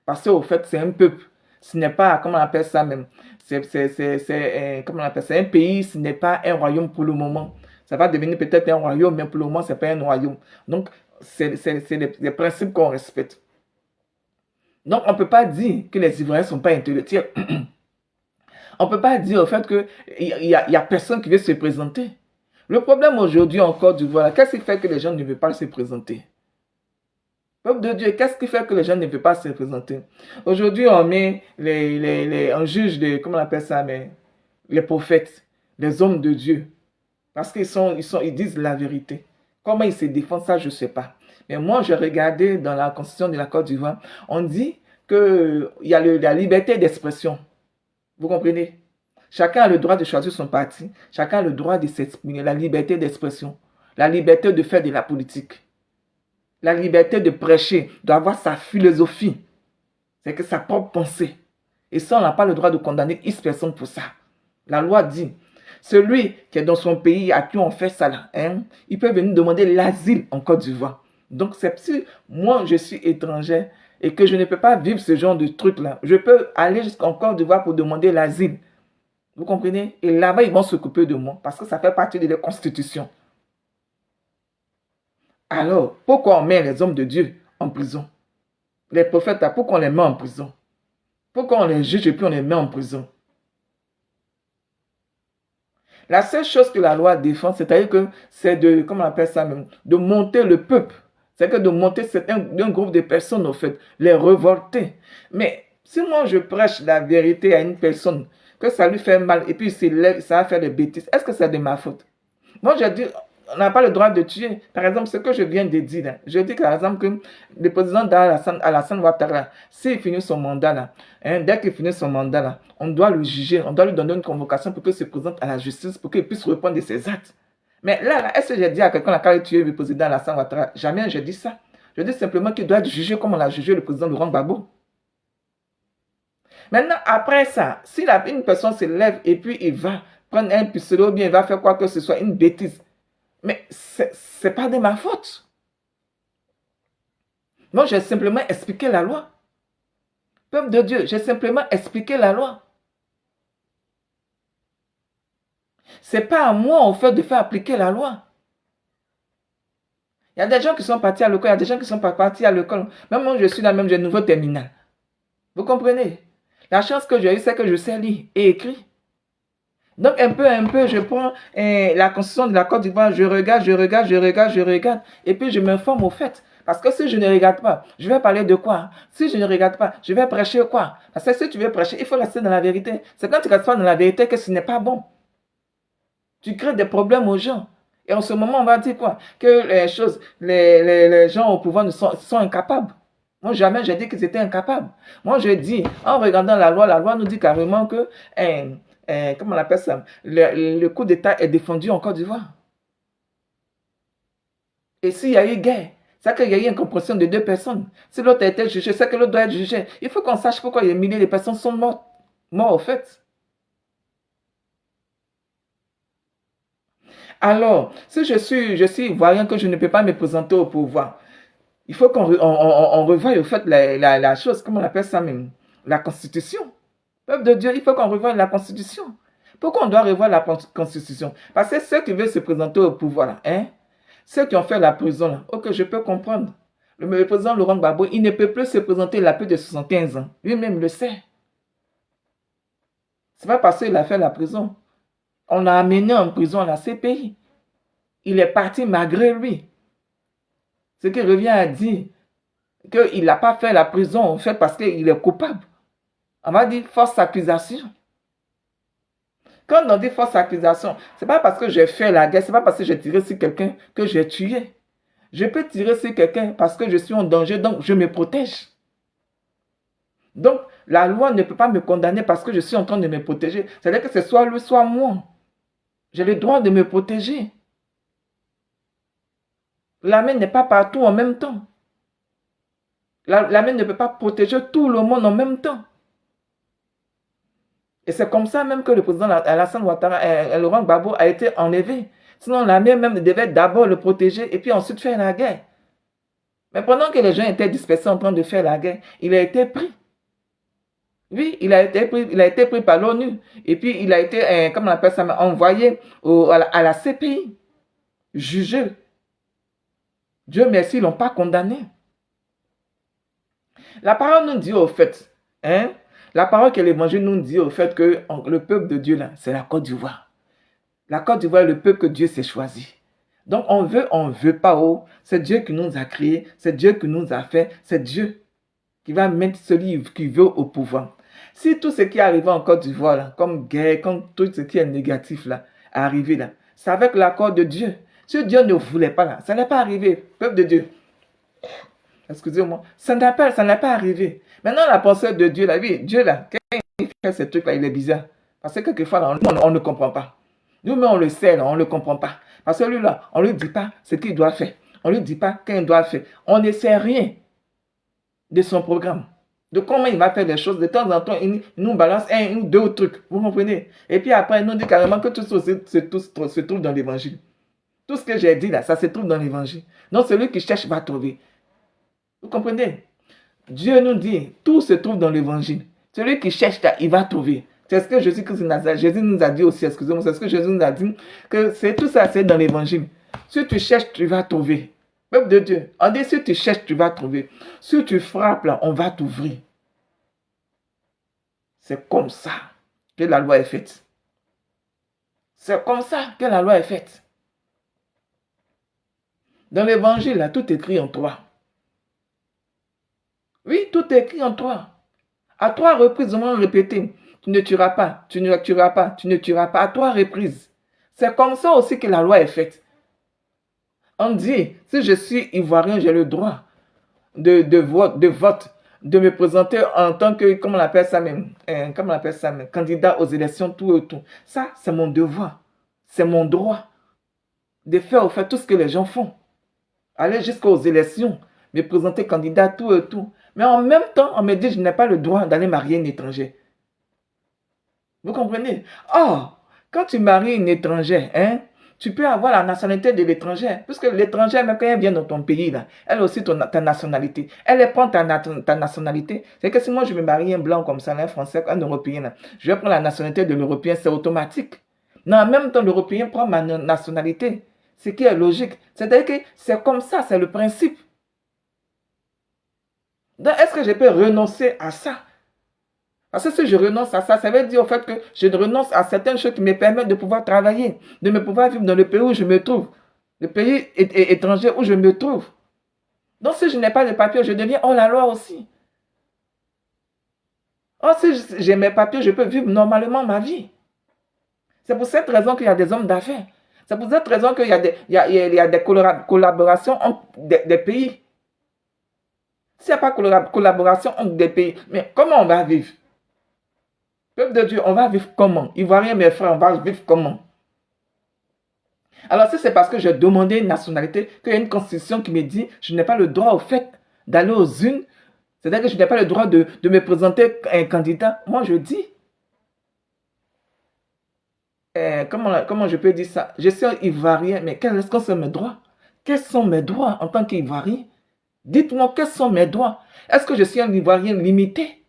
Parce qu'au fait, c'est un peuple. Ce n'est pas, comment on appelle ça même, comment on appelle ça, un pays, ce n'est pas un royaume pour le moment. Ça va devenir peut-être un royaume, mais pour le moment, ce n'est pas un royaume. Donc, c'est les principes qu'on respecte. Donc, on ne peut pas dire que les Ivoiriens ne sont pas intellectuels. On ne peut pas dire au fait qu'il n'y a personne qui veut se présenter. Le problème aujourd'hui en Côte d'Ivoire, qu'est-ce qui fait que les gens ne veulent pas se présenter? Peuple de Dieu, qu'est-ce qui fait que les gens ne veulent pas se présenter? Aujourd'hui, on met on juge comment on appelle ça, mais les prophètes, les hommes de Dieu. Parce qu'ils disent la vérité. Comment ils se défendent, ça, je ne sais pas. Mais moi, j'ai regardé dans la constitution de la Côte d'Ivoire, on dit qu'il y a la liberté d'expression. Vous comprenez? Chacun a le droit de choisir son parti. Chacun a le droit de s'exprimer. La liberté d'expression. La liberté de faire de la politique. La liberté de prêcher, d'avoir sa philosophie. C'est que sa propre pensée. Et ça, on n'a pas le droit de condamner X personne pour ça. La loi dit, celui qui est dans son pays, à qui on fait ça là, il peut venir demander l'asile en Côte d'Ivoire. Donc, c'est si moi, je suis étranger et que je ne peux pas vivre ce genre de truc-là, je peux aller jusqu'en Côte d'Ivoire pour demander l'asile. Vous comprenez? Et là-bas, ils vont s'occuper de moi parce que ça fait partie de la constitution. Alors, pourquoi on met les hommes de Dieu en prison? Les prophètes, pourquoi on les met en prison? Pourquoi on les juge et puis on les met en prison? La seule chose que la loi défend, c'est-à-dire que c'est de, comment on appelle ça même, de monter le peuple. C'est que de monter un groupe de personnes, au fait, les révolter. Mais si moi je prêche la vérité à une personne, que ça lui fait mal et puis ça va faire des bêtises, est-ce que c'est de ma faute? Moi, je dis, on n'a pas le droit de tuer. Par exemple, ce que je viens de dire, là, je dis par exemple que le président Alassane Ouattara, s'il finit son mandat, là, dès qu'il finit son mandat, là, on doit le juger, on doit lui donner une convocation pour qu'il se présente à la justice, pour qu'il puisse répondre de ses actes. Mais là est-ce que j'ai dit à quelqu'un qui a tué le président Alassane Ouattara? Jamais je dis ça. Je dis simplement qu'il doit être jugé comme on a jugé le président Laurent Gbagbo. Maintenant, après ça, si une personne se lève et puis il va prendre un pistolet ou bien il va faire quoi que ce soit, une bêtise, mais c'est pas de ma faute. Moi, j'ai simplement expliqué la loi. Peuple de Dieu, j'ai simplement expliqué la loi. C'est pas à moi, en fait, de faire appliquer la loi. Il y a des gens qui sont partis à l'école, il y a des gens qui sont pas partis à l'école. Même moi, je suis là, même j'ai nouveau terminal. Vous comprenez? La chance que j'ai eue, c'est que je sais lire et écrire. Donc, un peu, je prends la constitution de la Côte d'Ivoire, je regarde, et puis je m'informe au fait. Parce que si je ne regarde pas, je vais parler de quoi? Si je ne regarde pas, je vais prêcher quoi? Parce que si tu veux prêcher, il faut rester dans la vérité. C'est quand tu ne restes pas dans la vérité que ce n'est pas bon. Tu crées des problèmes aux gens. Et en ce moment, on va dire quoi? Que les gens au pouvoir sont incapables. Moi, jamais j'ai dit qu'ils étaient incapables. Moi, je dis, en regardant la loi nous dit carrément que, comment on appelle ça? Le coup d'État est défendu en Côte d'Ivoire. Et s'il y a eu guerre, c'est qu'il y a eu une incompréhension de deux personnes. Si l'autre a été jugé, c'est que l'autre doit être jugé. Il faut qu'on sache pourquoi il y a milliers de personnes sont mortes. Mortes, au fait. Alors, si je suis ivoirien que je ne peux pas me présenter au pouvoir, il faut qu'on revoie au fait la chose, comment on appelle ça même? La constitution. Peuple de Dieu, il faut qu'on revoie la constitution. Pourquoi on doit revoir la constitution? Parce que ceux qui veulent se présenter au pouvoir, là, hein? Ceux qui ont fait la prison, là, ok, je peux comprendre. Le président Laurent Gbagbo, il ne peut plus se présenter, il a plus de 75 ans. Lui-même le sait. C'est pas parce qu'il a fait la prison. On l'a amené en prison à la CPI. Il est parti malgré lui. Ce qui revient à dire qu'il n'a pas fait la prison, en fait, parce qu'il est coupable. On va dire fausse accusation. Quand on dit fausse accusation, ce n'est pas parce que j'ai fait la guerre, ce n'est pas parce que j'ai tiré sur quelqu'un que j'ai tué. Je peux tirer sur quelqu'un parce que je suis en danger, donc je me protège. Donc, la loi ne peut pas me condamner parce que je suis en train de me protéger. C'est-à-dire que c'est soit lui, soit moi. J'ai le droit de me protéger. La main n'est pas partout en même temps. La main ne peut pas protéger tout le monde en même temps. Et c'est comme ça même que le président Alassane Ouattara, Laurent Gbagbo, a été enlevé. Sinon, l'armée même devait d'abord le protéger et puis ensuite faire la guerre. Mais pendant que les gens étaient dispersés en train de faire la guerre, il a été pris. Oui, il a été pris par l'ONU. Et puis, il a été, comment on appelle ça, envoyé à la CPI, jugé. Dieu merci, ils ne l'ont pas condamné. La parole nous dit au fait, la parole que l'évangile nous dit au fait que le peuple de Dieu, là, c'est la Côte d'Ivoire. La Côte d'Ivoire est le peuple que Dieu s'est choisi. Donc on veut pas, oh, c'est Dieu qui nous a créés, c'est Dieu qui nous a fait, c'est Dieu qui va mettre celui qui veut au pouvoir. Si tout ce qui est arrivé en Côte d'Ivoire, là, comme guerre, comme tout ce qui est négatif, là, est arrivé, là, c'est avec l'accord de Dieu. Si Dieu ne voulait pas, là, ça n'est pas arrivé, peuple de Dieu. Excusez-moi, ça n'est pas arrivé. Maintenant, la pensée de Dieu, la vie, Dieu, là, quand il fait ce truc-là, il est bizarre. Parce que quelquefois, là, on ne comprend pas. Nous-mêmes, on le sait, là, on ne le comprend pas. Parce que lui, là, on ne lui dit pas ce qu'il doit faire. On ne lui dit pas quand il doit faire. On ne sait rien de son programme. De comment il va faire les choses. De temps en temps, il nous balance un ou deux trucs. Vous comprenez? Et puis après, il nous dit carrément que tout ça se trouve dans l'évangile. Tout ce que j'ai dit là, ça se trouve dans l'évangile. Donc celui qui cherche va trouver. Vous comprenez? Dieu nous dit, tout se trouve dans l'évangile. Celui qui cherche là, il va trouver. C'est ce que Jésus nous a dit aussi, excusez-moi, c'est ce que Jésus nous a dit, que c'est tout ça, c'est dans l'évangile. Si tu cherches, tu vas trouver. Peuple de Dieu, on dit si tu cherches, tu vas trouver. Si tu frappes là, on va t'ouvrir. C'est comme ça que la loi est faite. C'est comme ça que la loi est faite. Dans l'évangile, là, tout est écrit en toi. Oui, tout est écrit en toi. À 3 reprises, on va répéter. Tu ne tueras pas, tu ne tueras pas, tu ne tueras pas. À 3 reprises. C'est comme ça aussi que la loi est faite. On dit, si je suis ivoirien, j'ai le droit de vote, de me présenter en tant que, comment on appelle ça même, candidat aux élections, tout et tout. Ça, c'est mon devoir. C'est mon droit de faire au fait tout ce que les gens font. Aller jusqu'aux élections, me présenter candidat, tout et tout. Mais en même temps, on me dit que je n'ai pas le droit d'aller marier une étrangère. Vous comprenez? Or, quand tu maries une étrangère, tu peux avoir la nationalité de l'étrangère. Puisque l'étrangère, même quand elle vient dans ton pays, là, elle a aussi ta nationalité. Elle prend ta nationalité. C'est que si moi je me marie un blanc comme ça, un français, un européen, là, je vais prendre la nationalité de l'européen, c'est automatique. Mais en même temps, l'européen prend ma nationalité. Ce qui est logique. C'est-à-dire que c'est comme ça, c'est le principe. Donc, est-ce que je peux renoncer à ça? Parce que si je renonce à ça, ça veut dire au fait que je renonce à certaines choses qui me permettent de pouvoir travailler, de me pouvoir vivre dans le pays où je me trouve, le pays étranger où je me trouve. Donc, si je n'ai pas de papier, je deviens hors la loi aussi. Or, si j'ai mes papiers, je peux vivre normalement ma vie. C'est pour cette raison qu'il y a des hommes d'affaires. C'est pour cette raison qu'il y a des collaborations entre des pays. S'il n'y a pas de collaboration entre des pays, mais comment on va vivre? Peuple de Dieu, on va vivre comment? Ivoiriens, mes frères, on va vivre comment? Alors, si c'est parce que j'ai demandé une nationalité, qu'il y a une constitution qui me dit que je n'ai pas le droit au fait d'aller aux urnes, c'est-à-dire que je n'ai pas le droit de me présenter un candidat, moi je dis, comment je peux dire ça? Je suis ivoirien, mais quels sont mes droits? Quels sont mes droits en tant qu'Ivoirien? Dites-moi, quels sont mes droits? Est-ce que je suis un Ivoirien limité?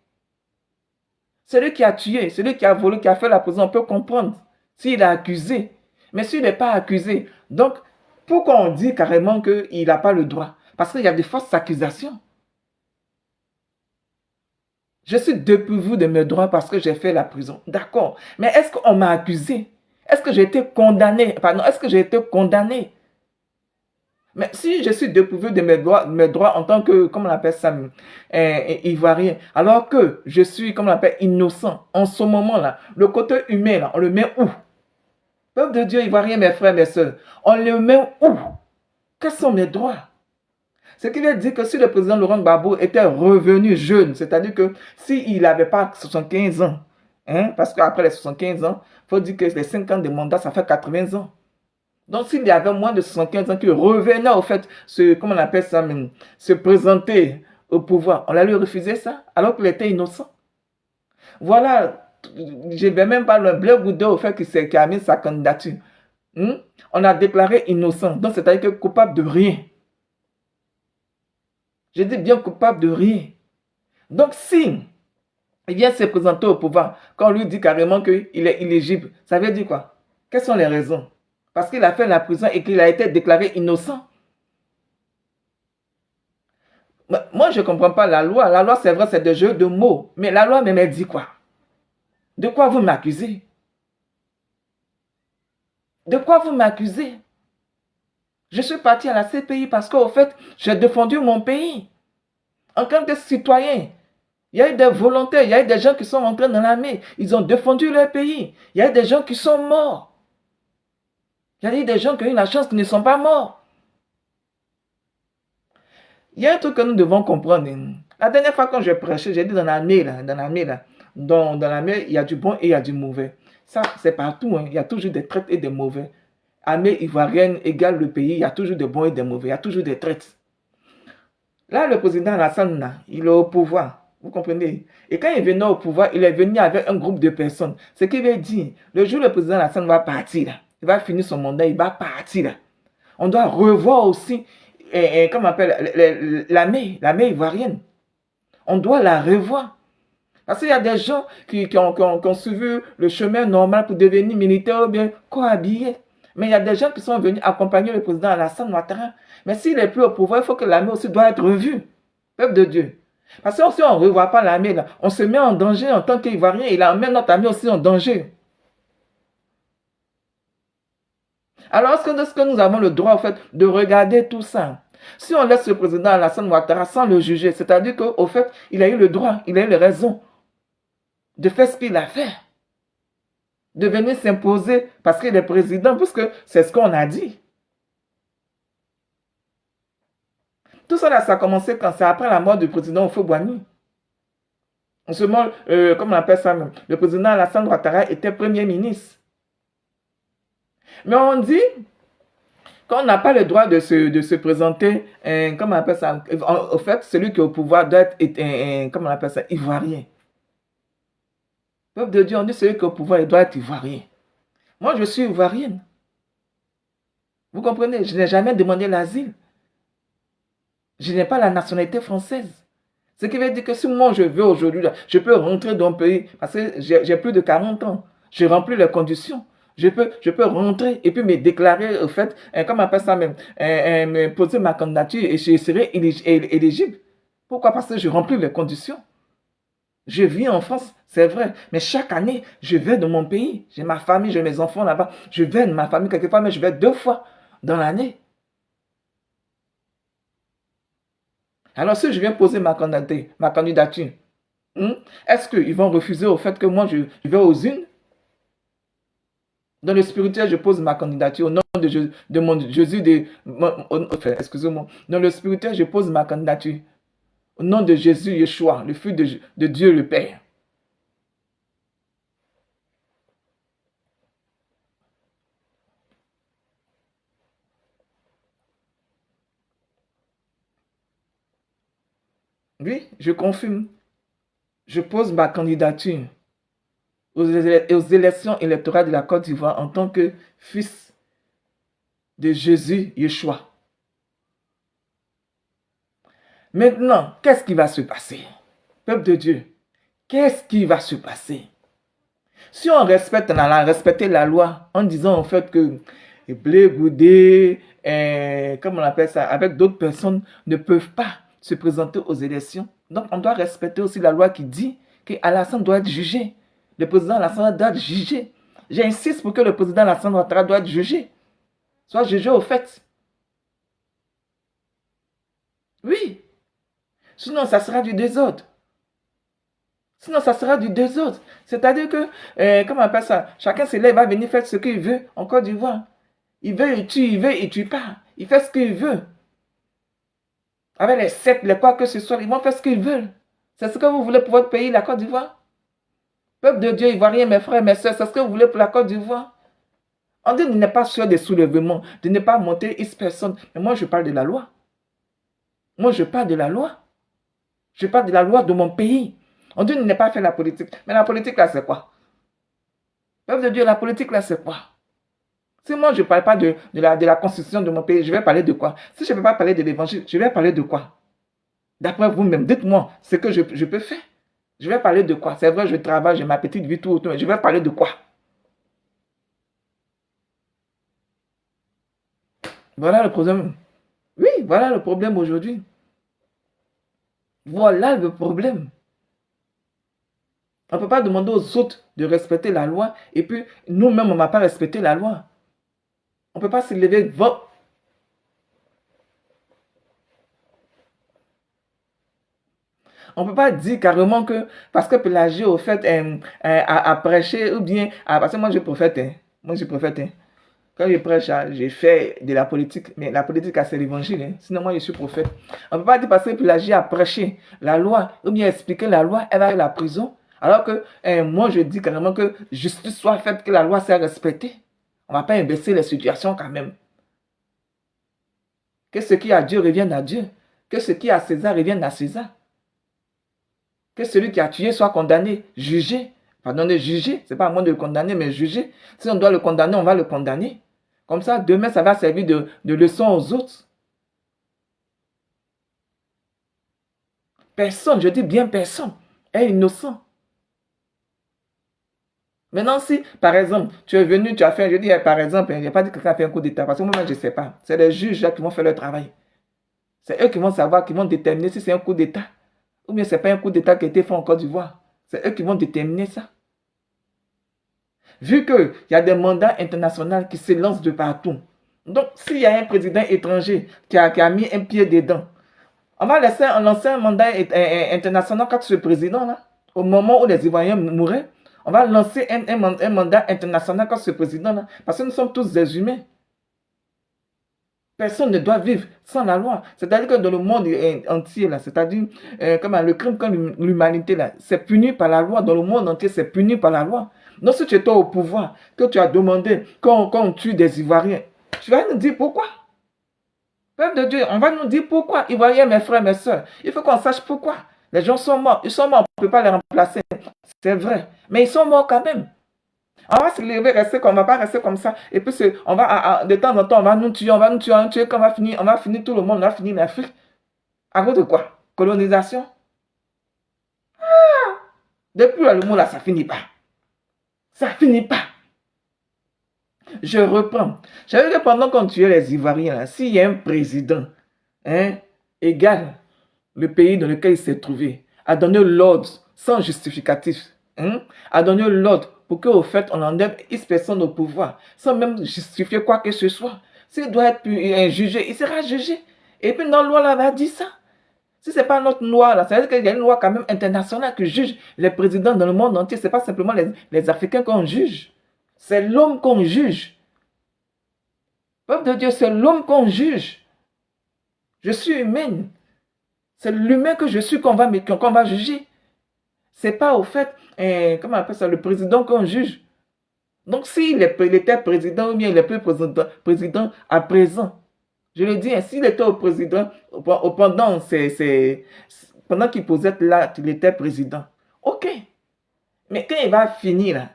Celui qui a tué, celui qui a volé, qui a fait la prison, on peut comprendre s'il est accusé. Mais s'il n'est pas accusé, donc pourquoi on dit carrément qu'il n'a pas le droit? Parce qu'il y a des fausses accusations. Je suis dépourvu de mes droits parce que j'ai fait la prison. D'accord. Mais est-ce qu'on m'a accusé? Est-ce que j'ai été condamné? Pardon, est-ce que j'ai été condamné? Mais si je suis dépourvu de mes droits en tant que, comment on appelle ça, ivoirien, alors que je suis, comment on appelle, innocent, en ce moment-là, le côté humain, là, on le met où? Peuple de Dieu ivoirien, mes frères, mes soeurs, on le met où? Quels sont mes droits? Ce qui veut dire que si le président Laurent Gbagbo était revenu jeune, c'est-à-dire que s'il n'avait pas 75 ans, parce qu'après les 75 ans, il faut dire que les 5 ans de mandat, ça fait 80 ans. Donc, s'il y avait moins de 75 ans qu'il revenait au fait, comment on appelle ça même, se présenter au pouvoir, on allait lui refuser ça, alors qu'il était innocent. Voilà, je ne vais même pas le Blair Goudot au fait qu'il a mis sa candidature. On a déclaré innocent, donc c'est-à-dire que coupable de rien. Je dis bien coupable de rien. Donc, si il vient se présenter au pouvoir, quand on lui dit carrément qu'il est illégible, ça veut dire quoi? Quelles sont les raisons? Parce qu'il a fait la prison et qu'il a été déclaré innocent. Moi, je ne comprends pas la loi. La loi, c'est vrai, c'est des jeux de mots. Mais la loi même, elle dit quoi? De quoi vous m'accusez? De quoi vous m'accusez? Je suis parti à la CPI parce qu'au fait, j'ai défendu mon pays. En tant que citoyen, il y a eu des volontaires, il y a eu des gens qui sont rentrés dans l'armée. Ils ont défendu leur pays. Il y a eu des gens qui sont morts. Il y a eu des gens qui ont eu la chance qui ne sont pas morts. Il y a un truc que nous devons comprendre. La dernière fois quand je prêchais, j'ai dit dans l'armée, dans l'armée, il y a du bon et il y a du mauvais. Ça, c'est partout. Il y a toujours des traites et des mauvais. Armée ivoirienne égale le pays, il y a toujours des bons et des mauvais. Il y a toujours des traites. Là, le président Alassane, il est au pouvoir. Vous comprenez? Et quand il venait au pouvoir, il est venu avec un groupe de personnes. Ce qui veut dire, le jour où le président Alassane va partir, il va finir son mandat, il va partir. On doit revoir aussi, comment on appelle, l'armée ivoirienne. On doit la revoir. Parce qu'il y a des gens qui ont suivi le chemin normal pour devenir militaire ou bien cohabiller. Mais il y a des gens qui sont venus accompagner le président Alassane Ouattara. Mais s'il n'est plus au pouvoir, il faut que l'armée aussi doit être revue. Peuple de Dieu. Parce que si on ne revoit pas l'armée, on se met en danger en tant qu'Ivoirien et là, on met notre armée aussi en danger. Alors, est-ce que nous avons le droit, en fait, de regarder tout ça? Si on laisse le président Alassane Ouattara sans le juger, c'est-à-dire qu'au fait, il a eu le droit, il a eu les raisons de faire ce qu'il a fait. De venir s'imposer parce qu'il est président, puisque c'est ce qu'on a dit. Tout ça, là, ça a commencé quand c'est après la mort du président Houphouët-Boigny. En ce moment, comment on appelle ça même, le président Alassane Ouattara était premier ministre. Mais on dit qu'on n'a pas le droit de se présenter, comment on appelle ça, au fait, celui qui est au pouvoir doit être, comment on appelle ça, ivoirien. Peuple de Dieu, on dit celui qui est au pouvoir, il doit être ivoirien. Moi, je suis ivoirienne. Vous comprenez? Je n'ai jamais demandé l'asile. Je n'ai pas la nationalité française. Ce qui veut dire que si moi je veux aujourd'hui, je peux rentrer dans le pays parce que j'ai plus de 40 ans. Je remplis les conditions. je peux rentrer et puis me déclarer, au fait, comment on appelle ça même, me poser ma candidature et je serai éligible. Pourquoi? Parce que je remplis les conditions. Je vis en France, c'est vrai, mais chaque année, je vais de mon pays. J'ai ma famille, j'ai mes enfants là-bas. Je vais de ma famille quelquefois, mais je vais 2 fois dans l'année. Alors, si je viens poser ma candidature, est-ce qu'ils vont refuser au fait que moi, je vais aux unes? Dans le spirituel, je pose ma candidature au nom de mon Jésus, enfin, excusez-moi. Dans le spirituel, je pose ma candidature au nom de Jésus Yeshua, le Fils de Dieu le Père. Oui, je confirme. Je pose ma candidature aux élections électorales de la Côte d'Ivoire en tant que fils de Jésus Yeshua. Maintenant, qu'est-ce qui va se passer? Peuple de Dieu, qu'est-ce qui va se passer? Si on respecte respecter la loi en disant en fait que Blé Goudé, comme on appelle ça, avec d'autres personnes ne peuvent pas se présenter aux élections. Donc on doit respecter aussi la loi qui dit qu'Alassane doit être jugé. Le président Alassane doit être jugé. J'insiste pour que le président Alassane Ouattara doit être jugé. Soit jugé au fait. Oui. Sinon, ça sera du désordre. Sinon, ça sera du désordre. C'est-à-dire que, comment on appelle ça? Chacun se lève, va venir faire ce qu'il veut en Côte d'Ivoire. Il veut, il veut, il tue pas. Il fait ce qu'il veut. Avec les sectes, les quoi que ce soit, ils vont faire ce qu'ils veulent. C'est ce que vous voulez pour votre pays, la Côte d'Ivoire? Peuple de Dieu ivoirien, mes frères, mes soeurs, c'est ce que vous voulez pour la Côte d'Ivoire? On dit de ne pas faire des soulèvements, de ne pas monter X personnes. Mais moi, je parle de la loi. Moi, je parle de la loi. Je parle de la loi de mon pays. On dit de ne pas faire la politique. Mais la politique, là, c'est quoi? Peuple de Dieu, la politique, là, c'est quoi? Si moi, je ne parle pas de la constitution de mon pays, je vais parler de quoi? Si je ne peux pas parler de l'évangile, je vais parler de quoi? D'après vous-même, dites-moi ce que je peux faire. Je vais parler de quoi? C'est vrai, je travaille, j'ai ma petite vie, tout autour, mais je vais parler de quoi? Voilà le problème. Oui, voilà le problème aujourd'hui. Voilà le problème. On ne peut pas demander aux autres de respecter la loi et puis nous-mêmes, on ne va pas respecter la loi. On ne peut pas se lever. On ne peut pas dire carrément que parce que Pélagie, au fait, a prêché ou bien. Parce que moi, je prophète. Moi, je prophète. Quand je prêche, j'ai fait de la politique. Mais la politique, c'est l'évangile. Sinon, moi, je suis prophète. On ne peut pas dire parce que Pélagie a prêché la loi ou bien expliqué la loi, elle va à la prison. Alors que moi, je dis carrément que justice soit faite, que la loi soit respectée. On ne va pas inverser les situations quand même. Que ce qui est à Dieu revienne à Dieu. Que ce qui est à César revienne à César. Que celui qui a tué soit condamné, jugé. Pardonnez, jugé. Ce n'est pas à moi de le condamner, mais jugé. Si on doit le condamner, on va le condamner. Comme ça, demain, ça va servir de leçon aux autres. Personne, je dis bien personne, est innocent. Maintenant, si, par exemple, tu es venu, tu as fait, je dis, par exemple, il n'y a pas dit que quelqu'un a fait un coup d'État, parce que moi, je ne sais pas. C'est les juges là qui vont faire leur travail. C'est eux qui vont savoir, qui vont déterminer si c'est un coup d'État. Ou bien ce n'est pas un coup d'État qui a été fait en Côte d'Ivoire. C'est eux qui vont déterminer ça. Vu qu'il y a des mandats internationaux qui se lancent de partout. Donc, s'il y a un président étranger qui a mis un pied dedans, on va lancer un mandat international contre ce président-là. Au moment où les Ivoiriens mouraient, on va lancer un mandat international contre ce président-là. Parce que nous sommes tous des humains. Personne ne doit vivre sans la loi. C'est-à-dire que dans le monde entier, c'est-à-dire le crime contre l'humanité, c'est puni par la loi. Dans le monde entier, c'est puni par la loi. Donc si tu es au pouvoir, que tu as demandé qu'on tue des Ivoiriens, tu vas nous dire pourquoi. Peuple de Dieu, on va nous dire pourquoi. Ivoiriens, mes frères, mes soeurs, il faut qu'on sache pourquoi. Les gens sont morts. Ils sont morts, on ne peut pas les remplacer. C'est vrai. Mais ils sont morts quand même. On va se lever, rester comme, on ne va pas rester comme ça. Et puis, on va, de temps en temps, on va nous tuer, quand on va finir tout le monde, on va finir l'Afrique. À cause de quoi? Colonisation? Depuis le mot là, ça finit pas. Ça finit pas. Je reprends. J'avais que pendant qu'on tuait les Ivoiriens, s'il y a un président, hein, égal le pays dans lequel il s'est trouvé, a donné l'ordre sans justificatif, hein, a donné l'ordre pour qu'au fait on enlève X personne au pouvoir, sans même justifier quoi que ce soit. S'il doit être jugé, il sera jugé. Et puis notre loi là va dire ça. Si ce n'est pas notre loi là, ça veut dire qu'il y a une loi quand même internationale qui juge les présidents dans le monde entier. Ce n'est pas simplement les Africains qu'on juge. C'est l'homme qu'on juge. Peuple de Dieu, c'est l'homme qu'on juge. Je suis humaine. C'est l'humain que je suis qu'on va juger. C'est pas au fait, comment on appelle ça, le président qu'on juge. Donc s'il était président ou bien il est plus président à présent, je le dis, s'il était au président, pendant qu'il posait là, il était président. Ok. Mais quand il va finir là,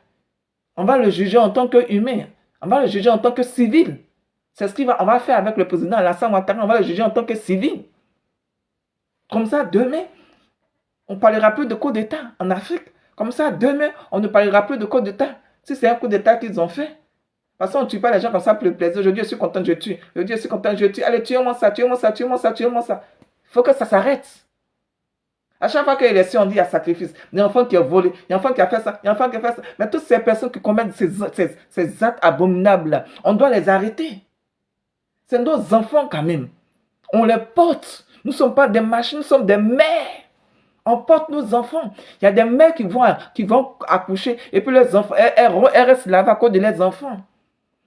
on va le juger en tant qu'humain. On va le juger en tant que civil. C'est ce qu'on va faire avec le président Alassane Ouattara. On va le juger en tant que civil. Comme ça, demain, on ne parlera plus de coup d'État en Afrique. Comme ça, demain, on ne parlera plus de coup d'État. Si c'est un coup d'État qu'ils ont fait. Parce qu'on ne tue pas les gens comme ça pour le plaisir. Aujourd'hui, je suis content, je tue. Aujourd'hui, je suis content, je tue. Allez, tuez-moi ça, tuez-moi ça, tuez-moi ça, tuez-moi ça. Il faut que ça s'arrête. À chaque fois qu'il y a élection, on dit il y a sacrifice. Il y a un enfant qui a volé, il y a un enfant qui a fait ça, il y a un enfant qui a fait ça. Mais toutes ces personnes qui commettent ces actes abominables, on doit les arrêter. C'est nos enfants quand même. On les porte. Nous ne sommes pas des machines, nous sommes des mères. On porte nos enfants. Il y a des mères qui vont accoucher et puis les enfants, elles restent là à cause de leurs enfants.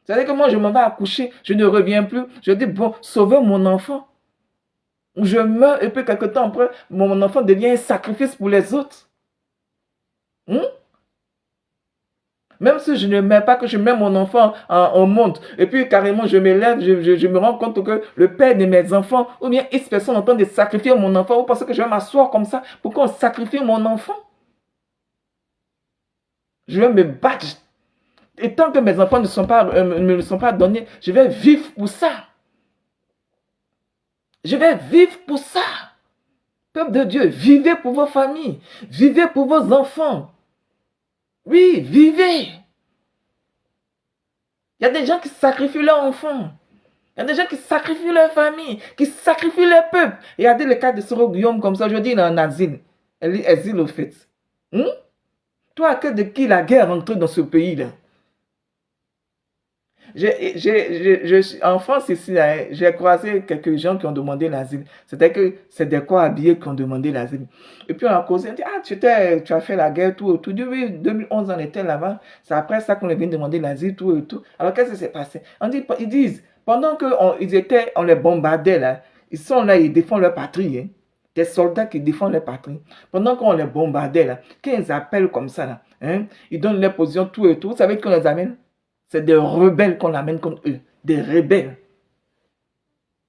C'est-à-dire que moi, je m'en vais accoucher, je ne reviens plus. Je dis, bon, sauvez mon enfant. Je meurs et puis quelque temps après, mon enfant devient un sacrifice pour les autres. Même si je ne mets pas, que je mets mon enfant au monde, et puis carrément je me lève, je me rends compte que le père de mes enfants, ou bien X personne en train de sacrifier mon enfant, vous pensez que je vais m'asseoir comme ça pour qu'on sacrifie mon enfant? Je vais me battre. Et tant que mes enfants ne me sont pas donnés, je vais vivre pour ça. Je vais vivre pour ça. Peuple de Dieu, vivez pour vos familles, vivez pour vos enfants. Oui, vivez. Il y a des gens qui sacrifient leurs enfants. Il y a des gens qui sacrifient leur famille, qui sacrifient leur peuple. Regardez le cas de Soro Guillaume comme ça. Aujourd'hui, il est en asile. Elle est exil au fait. Toi, à cause de qui la guerre rentre dans ce pays-là? En France, ici, j'ai croisé quelques gens qui ont demandé l'asile. C'était que c'est des corps habillés qui ont demandé l'asile. Et puis on a causé, on dit, ah, tu as fait la guerre, tout. Oui, 2011, on était là-bas. C'est après ça qu'on est venu demander l'asile, tout et tout. Alors qu'est-ce qui s'est passé? Ils disent, pendant qu'on les bombardait, là, ils sont là, ils défendent leur patrie. Hein. Des soldats qui défendent leur patrie. Pendant qu'on les bombardait, là, quand ils appellent comme ça, là, hein, ils donnent leur position, tout et tout. Vous savez qu'on les amène? C'est des rebelles qu'on amène contre eux. Des rebelles.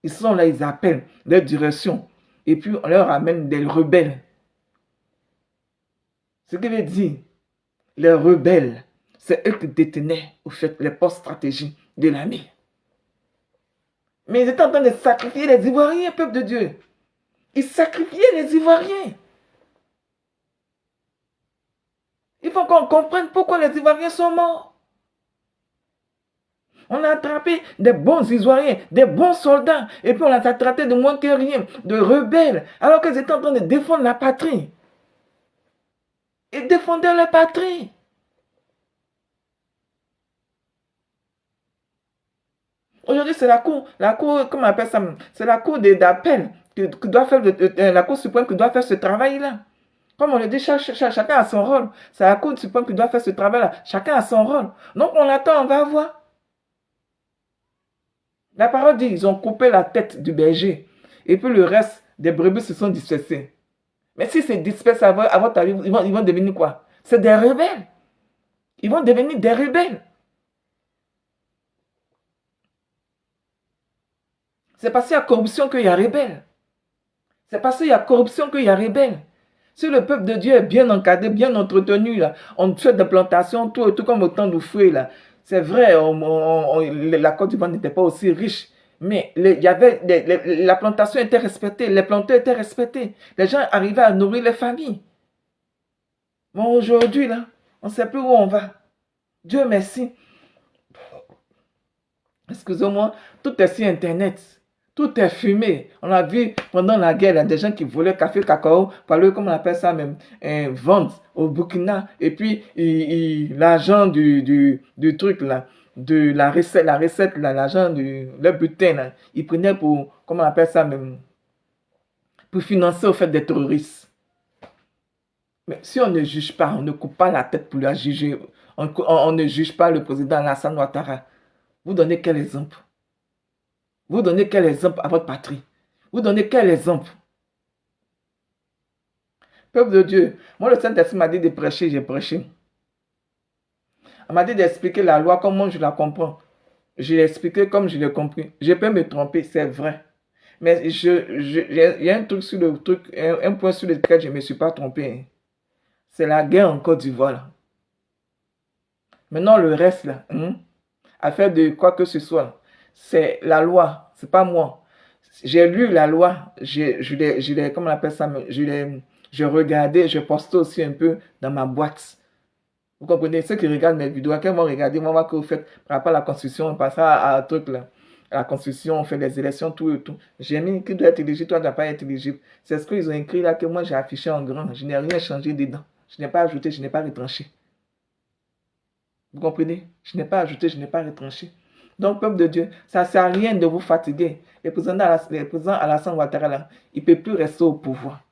Ils sont là, ils appellent leur direction. Et puis on leur amène des rebelles. Ce qui veut dire, les rebelles, c'est eux qui détenaient, au fait, les postes stratégiques de l'armée. Mais ils étaient en train de sacrifier les Ivoiriens, peuple de Dieu. Ils sacrifiaient les Ivoiriens. Il faut qu'on comprenne pourquoi les Ivoiriens sont morts. On a attrapé des bons Ivoiriens, des bons soldats, et puis on les a traités de moins que rien, de rebelles, alors qu'ils étaient en train de défendre la patrie. Ils défendaient la patrie. Aujourd'hui, c'est la cour, comment on appelle ça? C'est la cour d'appel qui doit faire, la cour suprême qui doit faire ce travail-là. Comme on le dit, chacun a son rôle. C'est la cour suprême qui doit faire ce travail-là. Chacun a son rôle. Donc on attend, on va voir. La parole dit, ils ont coupé la tête du berger. Et puis le reste des brebis se sont dispersés. Mais si c'est dispersé à votre avis, ils vont devenir quoi? C'est des rebelles. Ils vont devenir des rebelles. C'est parce qu'il y a corruption qu'il y a rebelle. C'est parce qu'il y a corruption qu'il y a rebelle. Si le peuple de Dieu est bien encadré, bien entretenu, là, on fait des plantations, tout comme autant de fruits, là. C'est vrai, la Côte d'Ivoire n'était pas aussi riche, mais la plantation était respectée, les planteurs étaient respectés. Les gens arrivaient à nourrir les familles. Bon, aujourd'hui, là, on ne sait plus où on va. Dieu merci. Excusez-moi, tout est sur Internet. Tout est fumé. On a vu pendant la guerre, il y a des gens qui volaient café, cacao, pour le, comment on appelle ça même, vendre au Burkina. Et puis, l'argent du truc là, de la recette là, l'argent le butin là, ils prenaient pour, comment on appelle ça même, pour financer au fait des terroristes. Mais si on ne juge pas, on ne coupe pas la tête pour la juger, on ne juge pas le président Alassane Ouattara, vous donnez quel exemple? Vous donnez quel exemple à votre patrie? Vous donnez quel exemple? Peuple de Dieu, moi le Saint-Esprit m'a dit de prêcher, j'ai prêché. On m'a dit d'expliquer la loi comme moi je la comprends. Je l'ai expliqué comme je l'ai compris. Je peux me tromper, c'est vrai. Mais il y a un truc sur le truc, un point sur lequel je ne me suis pas trompé. Hein. C'est la guerre en Côte d'Ivoire. Là. Maintenant, le reste, là, affaire de quoi que ce soit, c'est la loi, c'est pas moi. J'ai lu la loi, comment on appelle ça, je regardais, je postais aussi un peu dans ma boîte. Vous comprenez, ceux qui regardent mes vidéos, quand vont regarder, moi, que vous faites par rapport à la constitution, par rapport à un truc là, à la constitution, on fait des élections, tout et tout. J'ai mis qui doit être éligible, toi, tu dois pas être éligible. C'est ce qu'ils ont écrit là que moi j'ai affiché en grand. Je n'ai rien changé dedans. Je n'ai pas ajouté, je n'ai pas retranché. Vous comprenez? Je n'ai pas ajouté, je n'ai pas retranché. Donc, peuple de Dieu, ça ne sert à rien de vous fatiguer. Le président Alassane Ouattara, il ne peut plus rester au pouvoir.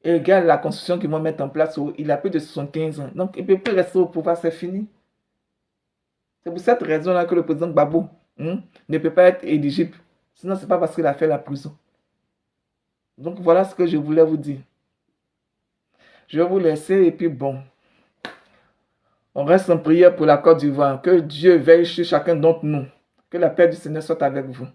Et regarde la constitution qu'ils vont mettre en place, il a plus de 75 ans. Donc, il ne peut plus rester au pouvoir, c'est fini. C'est pour cette raison-là que le président Gbagbo ne peut pas être éligible. Sinon, ce n'est pas parce qu'il a fait la prison. Donc, voilà ce que je voulais vous dire. Je vais vous laisser et puis bon. On reste en prière pour la Côte d'Ivoire. Que Dieu veille sur chacun d'entre nous. Que la paix du Seigneur soit avec vous.